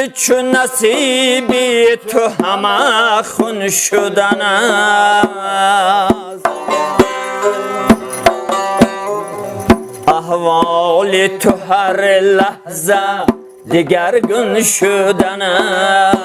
دل چون نصیبی تو همه خون شدن است، احوال تو هر لحظه دگرگون شدن است.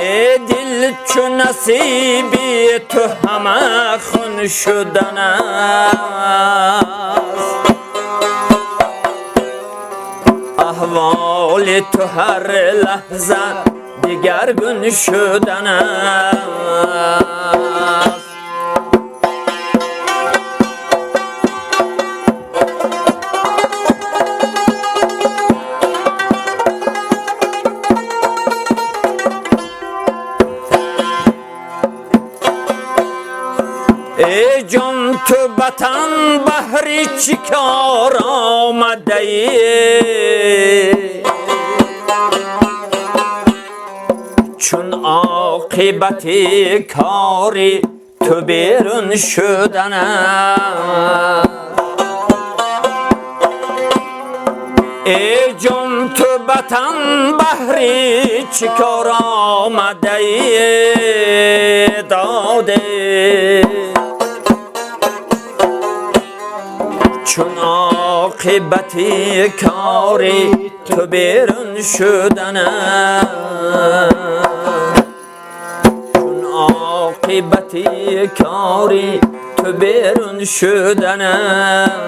ای دل چون نصیبی تو همه خون شدن است، احوال تو هر لحظه دگرگون شدن است. ای جان تو وطن بهر چی کار آمده ای، چون عاقبت کاری تو بیرون شدن است. ای جان تو وطن بهر چی کار آمده ای داده، چون عاقبت کاری تو بیرون شدن است، چون عاقبت کاری تو بیرون شدن است.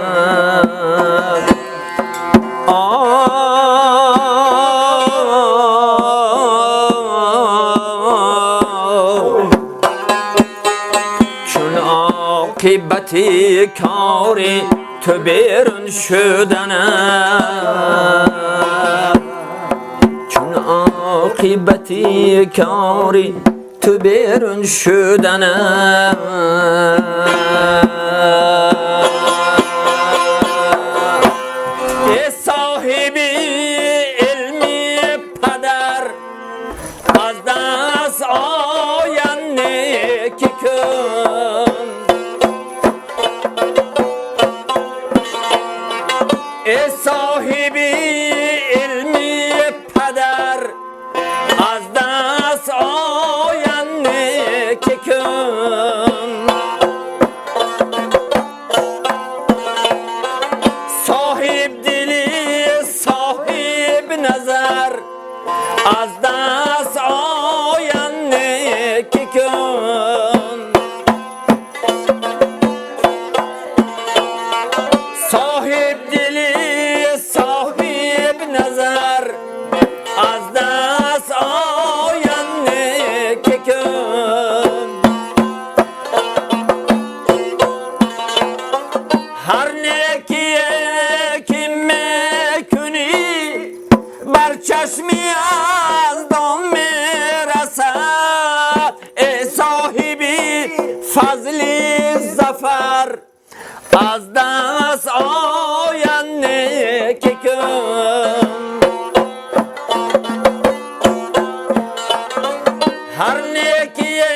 چون عاقبت کاری تو بیرون شدن است، چون عاقبت کاری تو بیرون شدن است. ای صاحبی علمی پدر از دست آینده که کن، ای صاحبی علمی پدر از دست آینده که کن، صاحب دلی صاحب نظر از دست آینده که کن، صاحب دلی صاحب نظر از دست آینده که کن. هر نیکیه که میکنی بر چشمی از دام میرسد، ای صاحبی فضل ظفر از دست آینده که کن. هر نیکیه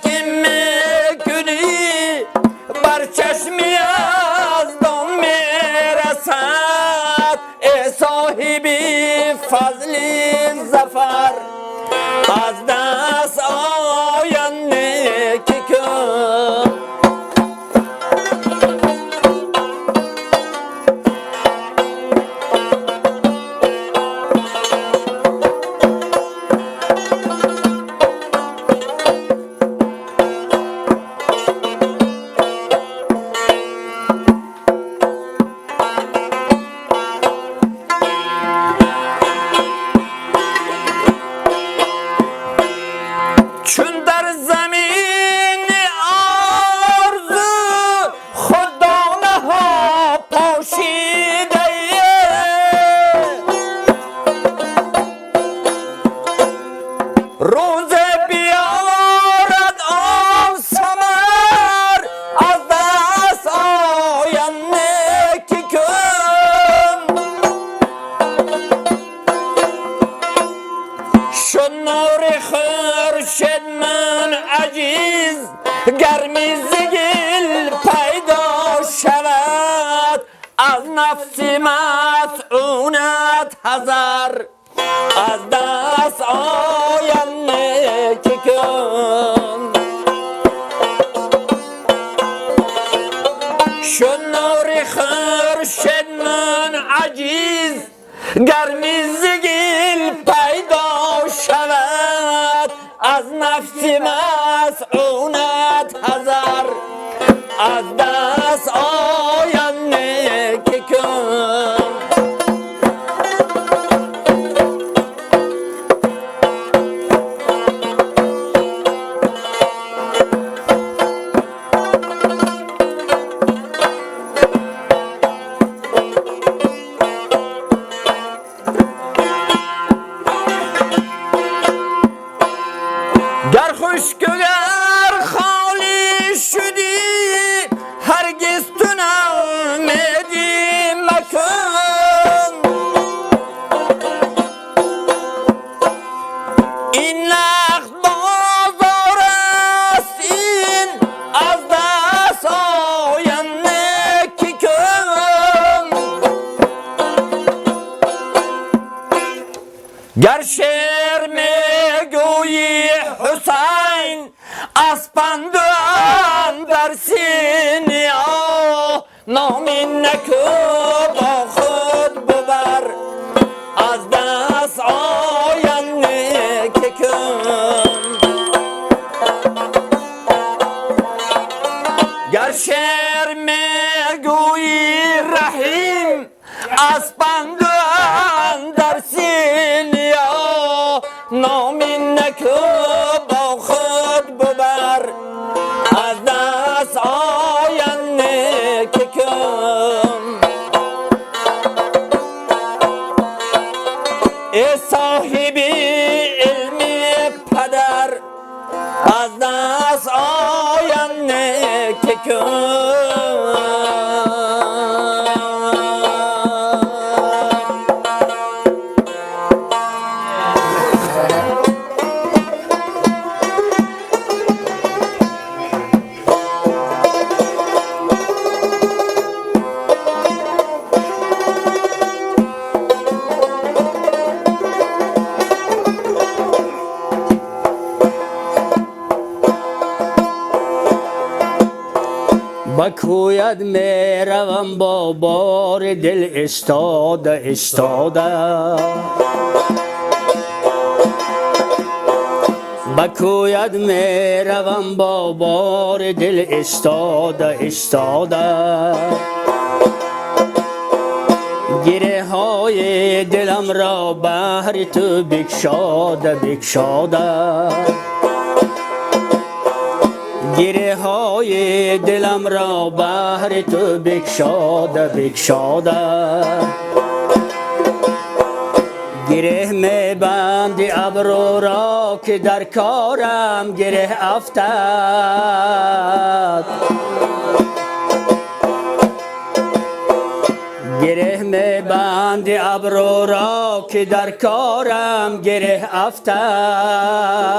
که میکنی بر چشمی از دام میرسد، ای صاحبی فضل ظفر از دست آینده که کن. چون در زمین آرزو خود دانه ها پاشیده، روز بیارد آن ثمر از دست آینده که کن. شد نور خورشید من عجیز گرمی زگل پیدا شود، از نفس مسعونت حذر از دست آینده که کن شد نور خورشید من عجیز گرمی زگیل پیدا شود از نفس مسعونت حذر از دست آینده که کن گر خشک و گر خالی شدی هرگز تو ناامیدی مکن این نقد بازار است این از دست آینده که کن گر شعر میگویی حسین اسپند در سینه نامی نکو با خود ببر از دست آینده که کن گر شعر میگویی رحیم اسپند در سینه نامی نکو با خود ببر از دست آینده که کن ای صاحبی علمی پدر از دست آینده که کن بکوید میروم با بار دل استاده استاده بکوید میروم با بار دل استاده استاده گره های دلم را بهر تو بکشاده بکشاده گره های دلم را بهر تو بکشاده بکشاده گره می بندی ابرو را که در کارم گره افتد گره می بندی ابرو را که در کارم گره افتد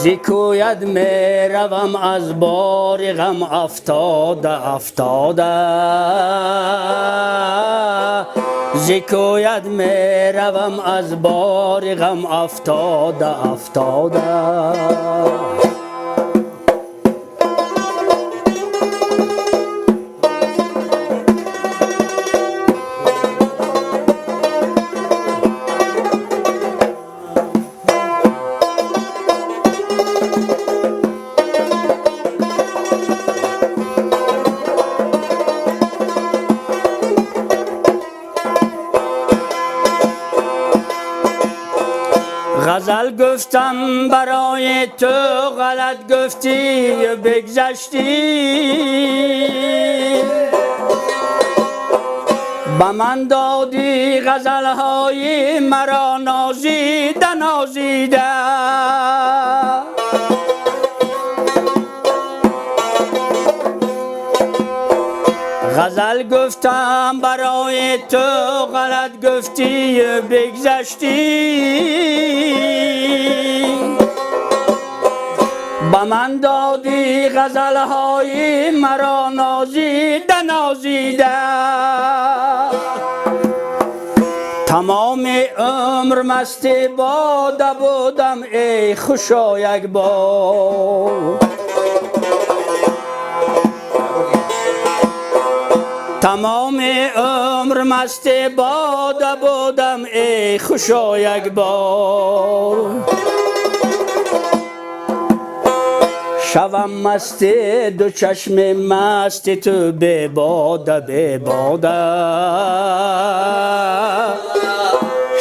زیکوید میروم از بار غم افتاده افتاده زیکوید میروم از بار غم افتاده افتاده غزل گفتم برای تو غلط گفتی و بگذشتی با من دادی غزلهای مرا نازیده نازیده غزل گفتم برای تو غلط گفتی و بگذشتی به من دادی غزلهای مرا نازیده نازیده، تمام عمر مست باده بودم ای خوشا یک بار. تمام عمر مست باده بودم ای خوشا یک بار. شوم مست دو چشم مست تو به باده به باده،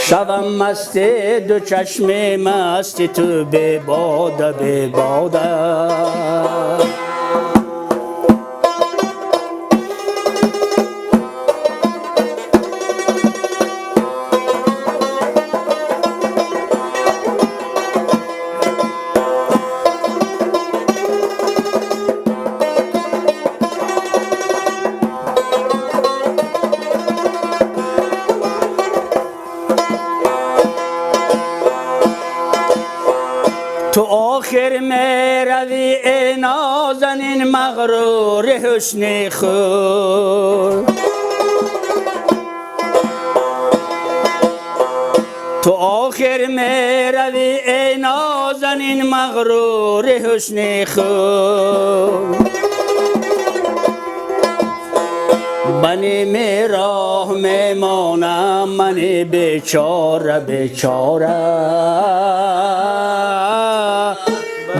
شوم مست دو چشم مست تو به باده به باده. تو آخر می روی ای نازنین مغرور حسن خود، تو آخر می روی ای نازنین مغرور حسن خود. بنی می راه می مانم من بیچاره بیچاره،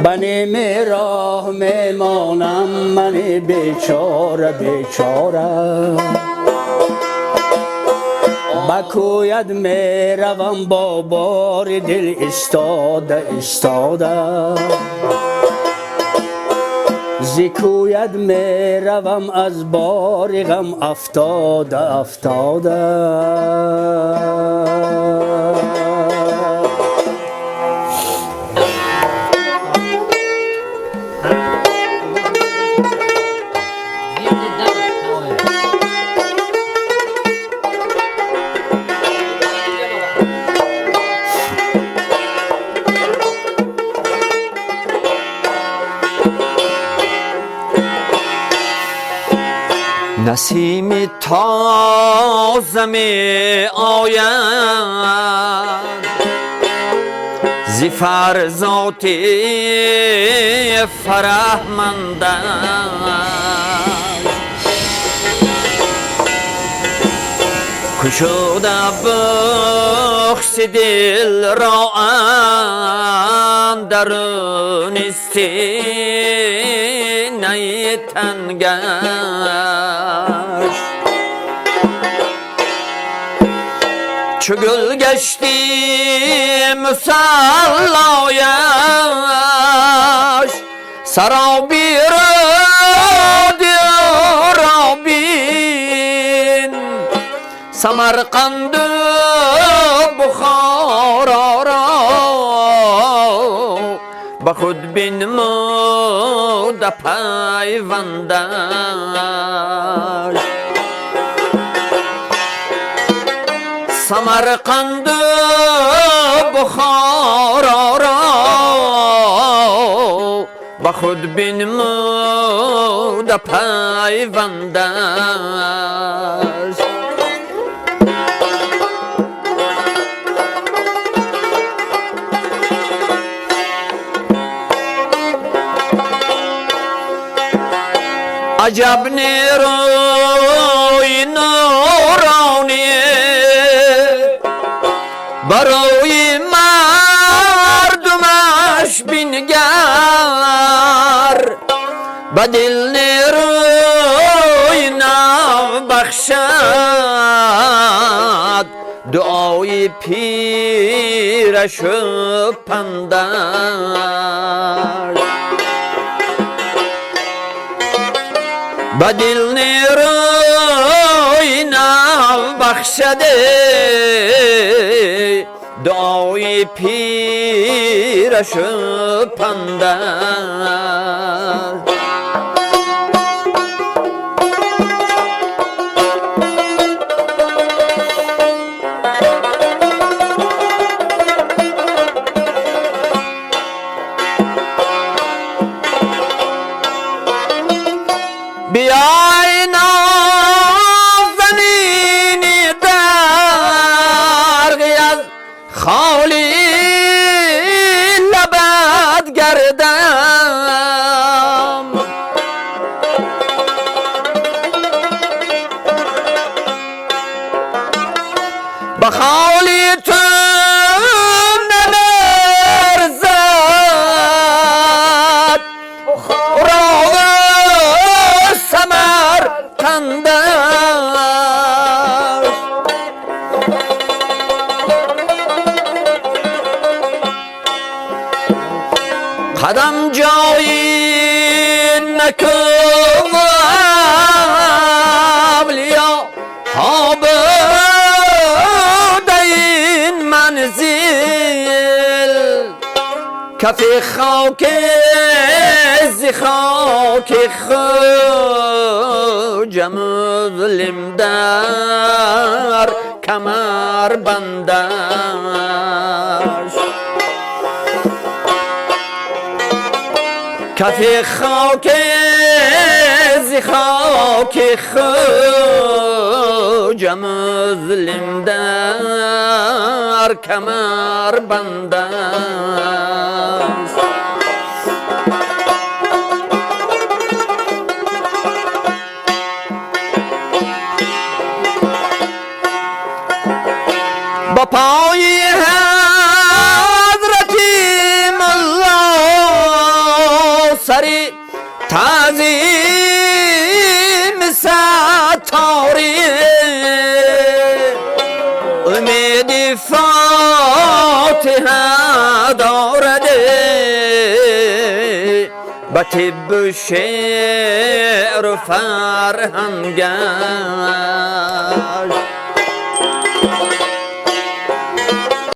بنی می راه می مانم من بیچاره بیچاره. بکوید می روم با بار دل استاده استاده، زکوید می روم از بار غم افتاده افتاده. نسیم تازه می آید ز فرزات فرهمندان، گشوده بخش دل را اندرون سینه تنگش، چو گل گشتی مصلایش، سرابی را بین سمرقند بخارا را به خود بنمود پیوندش. سمرقند بخارا را به خود بنمود پیوندش. عجب نیروی نورانی برای مردمش بنگر، به دل نیروی نو بخشد دعای پیرش و پندش. به دل نیروی نو بخشده دعای پیرش و پندش. بیای نازنینی درغی از خالی لبت گردم به خالی تو نلرزد راغ سمرقند قدم جایی نکوم لیا حاب این منزل کف خاک زی خاک خوجم ظلم در کمر بندش کف خاک زی خاک خوجم ظلم در کمر بندش با پای حضرتی ملا سری تعظیم ستاری امید فاتحه دارده به طب شعر و فرهنگش